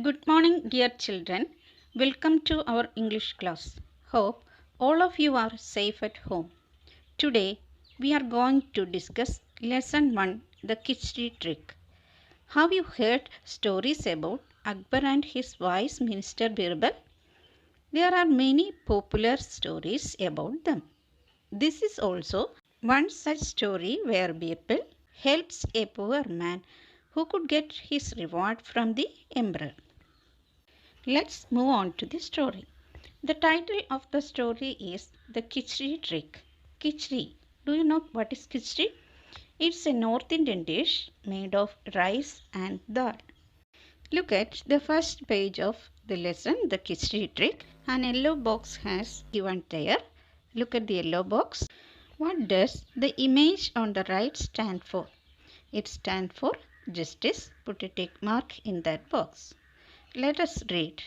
Good morning, dear children. Welcome to our English class. Hope all of you are safe at home. Today, we are going to discuss Lesson 1, the Khichdi trick. Have you heard stories about Akbar and his wise minister Birbal? There are many popular stories about them. This is also one such story where Birbal helps a poor man who could get his reward from the emperor. Let's move on to the story. The title of the story is The Khichdi Trick. Khichdi. Do you know what is khichdi? It's a North Indian dish made of rice and dal. Look at the first page of the lesson, The Khichdi Trick. An yellow box has given there. Look at the yellow box. What does the image on the right stand for? It stands for justice. Put a tick mark in that box. Let us read.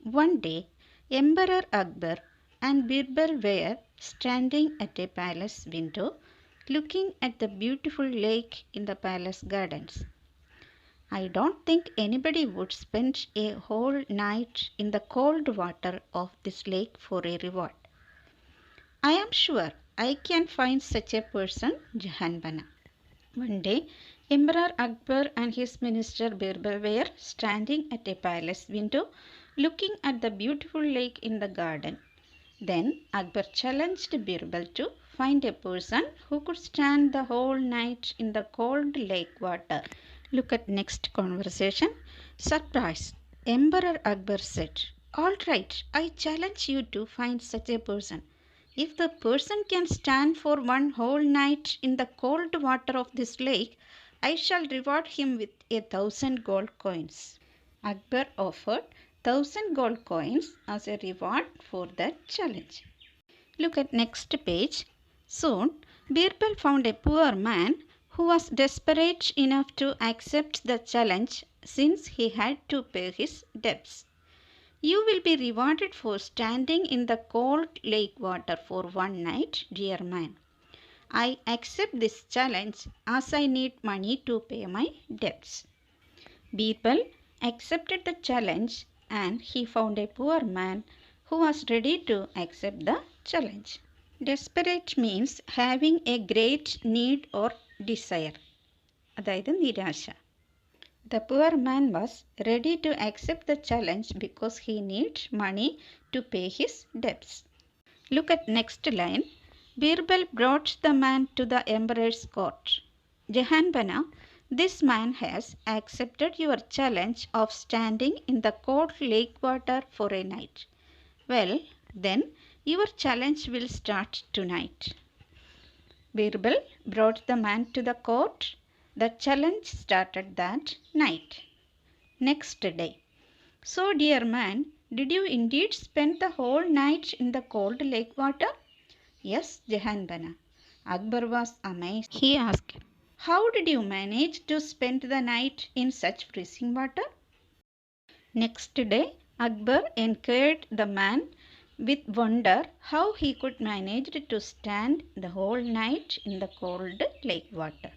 One day, Emperor Akbar and Birbal were standing at a palace window looking at the beautiful lake in the palace gardens. I don't think anybody would spend a whole night in the cold water of this lake for a reward. I am sure I can find such a person, Jahanbana. One day, Emperor Akbar and his minister Birbal were standing at a palace window looking at the beautiful lake in the garden. Then Akbar challenged Birbal to find a person who could stand the whole night in the cold lake water. Look at next conversation. Surprised, Emperor Akbar said, "All right, I challenge you to find such a person. If the person can stand for one whole night in the cold water of this lake, I shall reward him with 1,000 gold coins." Akbar offered 1,000 gold coins as a reward for that challenge. Look at next page. Soon, Birbal found a poor man who was desperate enough to accept the challenge since he had to pay his debts. "You will be rewarded for standing in the cold lake water for one night, dear man. I accept this challenge as I need money to pay my debts." Birbal accepted the challenge and he found a poor man who was ready to accept the challenge. Desperate means having a great need or desire. അതായത് നിരാശ. The poor man was ready to accept the challenge because he needed money to pay his debts. Look at next line. Birbal brought the man to the emperor's court. "Jahanbana, this man has accepted your challenge of standing in the cold lake water for a night. Well, then your challenge will start tonight." Birbal brought the man to the court. The challenge started that night. Next day. "So, dear man, did you indeed spend the whole night in the cold lake water?" "Yes, Jahanbana." Akbar was amazed. He asked, "How did you manage to spend the night in such freezing water?" Next day, Akbar inquired the man with wonder how he could manage to stand the whole night in the cold lake water.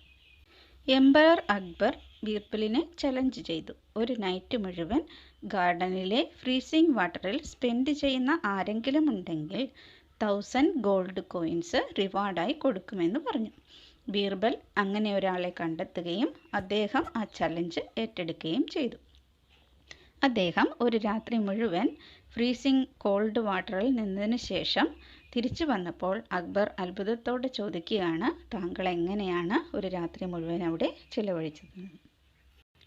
Emperor Akbar ബീർബലിനെ challenge ചെയ്തു. ഒരു night മുഴുവൻ ഗാർഡനിലെ freezing വാട്ടറിൽ spend ചെയ്യുന്ന ആരെങ്കിലും ഉണ്ടെങ്കിൽ 1,000 gold coins റിവാർഡായി കൊടുക്കുമെന്ന് പറഞ്ഞു. ബീർബൽ അങ്ങനെ ഒരാളെ കണ്ടെത്തുകയും അദ്ദേഹം ആ ചലഞ്ച് ഏറ്റെടുക്കുകയും ചെയ്തു. അദ്ദേഹം ഒരു രാത്രി മുഴുവൻ ഫ്രീസിംഗ് കോൾഡ് വാട്ടറിൽ നിന്നതിന് ശേഷം തിരിച്ചു വന്നപ്പോൾ അക്ബർ അത്ഭുതത്തോടെ ചോദിക്കുകയാണ്, താങ്കൾ എങ്ങനെയാണ് ഒരു രാത്രി മുഴുവൻ അവിടെ ചിലവഴിച്ചത്?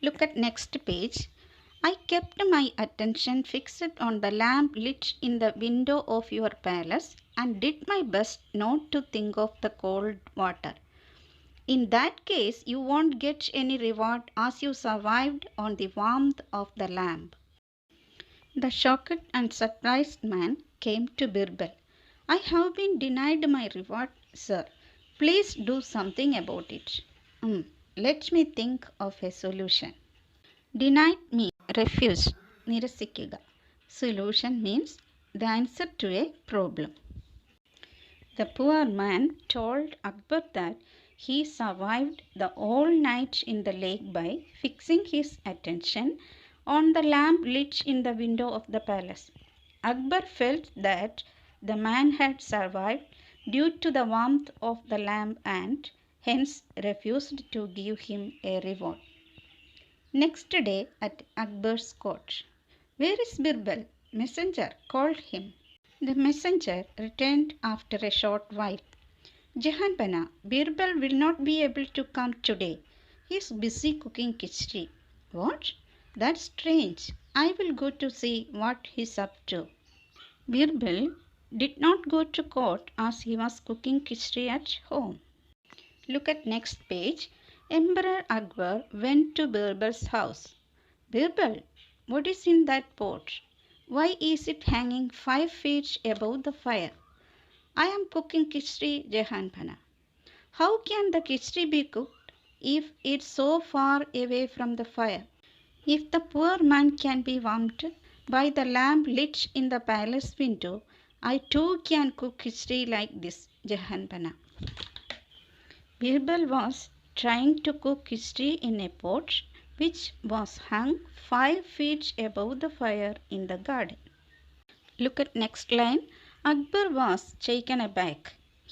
Look at next page. "I kept my attention fixed on the lamp lit in the window of your palace and did my best not to think of the cold water. In that case, you won't get any reward as you survived on the warmth of the lamp." The shocked and surprised man came to Birbal. "I have been denied my reward, sir. Please do something about it." Let me think of a solution." Denied means refused, നിരസിക്കുക. Solution means the answer to a problem. The poor man told Akbar that he survived the whole night in the lake by fixing his attention on the lamp lit in the window of the palace. Akbar felt that the man had survived due to the warmth of the lamp and hence refused to give him a reward. Next day at Akbar's court, "Where is Birbal? Messenger, called him." The messenger returned after a short while. "Jahanpana, Birbal will not be able to come today. He is busy cooking khichdi." "What? That's strange. I will go to see what he is up to." Birbal did not go to court as he was cooking khichdi at home. Look at next page. Emperor Akbar went to Birbal's house. "Birbal, what is in that pot? Why is it hanging 5 feet above the fire?" "I am cooking khichdi, Jahanpana." "How can the khichdi be cooked if it's so far away from the fire? If the poor man can be warmed by the lamp lit in the palace window, I too can cook khichdi like this, Jahanpana." Birbal was trying to cook khichdi in a pot which was hung 5 feet above the fire in the garden. Look at next line. Akbar was taken aback.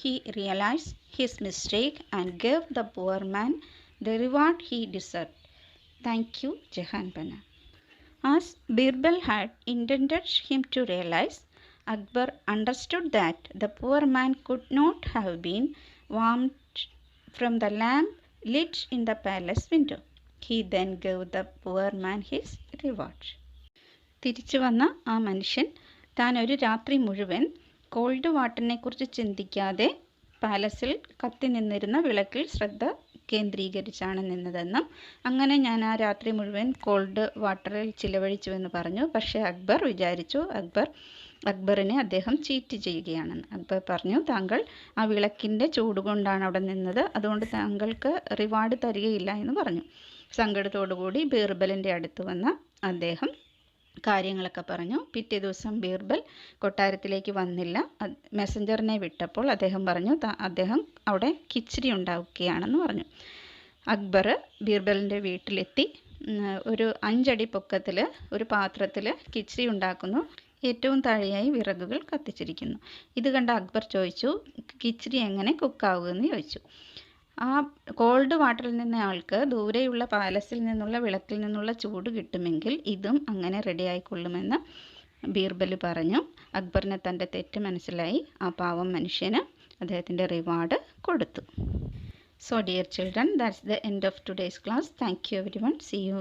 He realized his mistake and gave the poor man the reward he deserved. Thank you, Jahanpana. As Birbal had intended him to realize, Akbar understood that the poor man could not have been warmed from the lamp lit in the palace window. He then gave the poor man his reward. തിരിച്ചു വന്ന ആ മനുഷ്യൻ താൻ ഒരു രാത്രി മുഴുവൻ called വാട്ടറിനെ കുറിച്ച് ചിന്തിക്കാതെ പാലസിൽ കത്തി നിന്നിരുന്ന വിളക്കിൽ ശ്രദ്ധ കേന്ദ്രീകരിച്ചാണ് നിന്നതെന്നും അങ്ങനെ ഞാൻ ആ രാത്രി മുഴുവൻ കോൾഡ് വാട്ടറിൽ ചിലവഴിച്ചുവെന്ന് പറഞ്ഞു. പക്ഷേ അക്ബർ വിചാരിച്ചു അക്ബറിനെ അദ്ദേഹം ചീറ്റ് ചെയ്യുകയാണെന്ന്. അക്ബർ പറഞ്ഞു, "താങ്കൾ ആ വിളക്കിൻ്റെ ചൂടുകൊണ്ടാണ് അവിടെ നിന്നത്, അതുകൊണ്ട് താങ്കൾക്ക് റിവാർഡ് തരികയില്ല" എന്ന് പറഞ്ഞു. സങ്കടത്തോടുകൂടി ബീർബലിൻ്റെ അടുത്ത് വന്ന അദ്ദേഹം കാര്യങ്ങളൊക്കെ പറഞ്ഞു. പിറ്റേ ദിവസം ബീർബൽ കൊട്ടാരത്തിലേക്ക് വന്നില്ല. മെസ്സഞ്ചറിനെ വിട്ടപ്പോൾ അദ്ദേഹം പറഞ്ഞു അദ്ദേഹം അവിടെ കിച്ചടി ഉണ്ടാക്കുകയാണെന്ന് പറഞ്ഞു. അക്ബർ ബീർബലിൻ്റെ വീട്ടിലെത്തി. ഒരു 5 അടി പൊക്കത്തിൽ ഒരു പാത്രത്തിൽ കിച്ചടി ഉണ്ടാക്കുന്നു. ഏറ്റവും താഴെയായി വിറകുകൾ കത്തിച്ചിരിക്കുന്നു. ഇത് കണ്ട അക്ബർ ചോദിച്ചു, "കിച്ചടി എങ്ങനെ കുക്കാവുമെന്ന് ചോദിച്ചു. ആ കോൾഡ് വാട്ടറിൽ നിന്ന് ആൾക്ക് ദൂരെയുള്ള പാലസിൽ നിന്നുള്ള വിളക്കിൽ നിന്നുള്ള ചൂട് കിട്ടുമെങ്കിൽ ഇതും അങ്ങനെ റെഡി ആയിക്കൊള്ളുമെന്ന് ബീർബൽ പറഞ്ഞു. അക്ബറിന് തൻ്റെ തെറ്റ് മനസ്സിലായി. ആ പാവം മനുഷ്യന് അദ്ദേഹത്തിൻ്റെ റിവാർഡ് കൊടുത്തു. So dear children, that's the end of today's class. Thank you everyone. See you.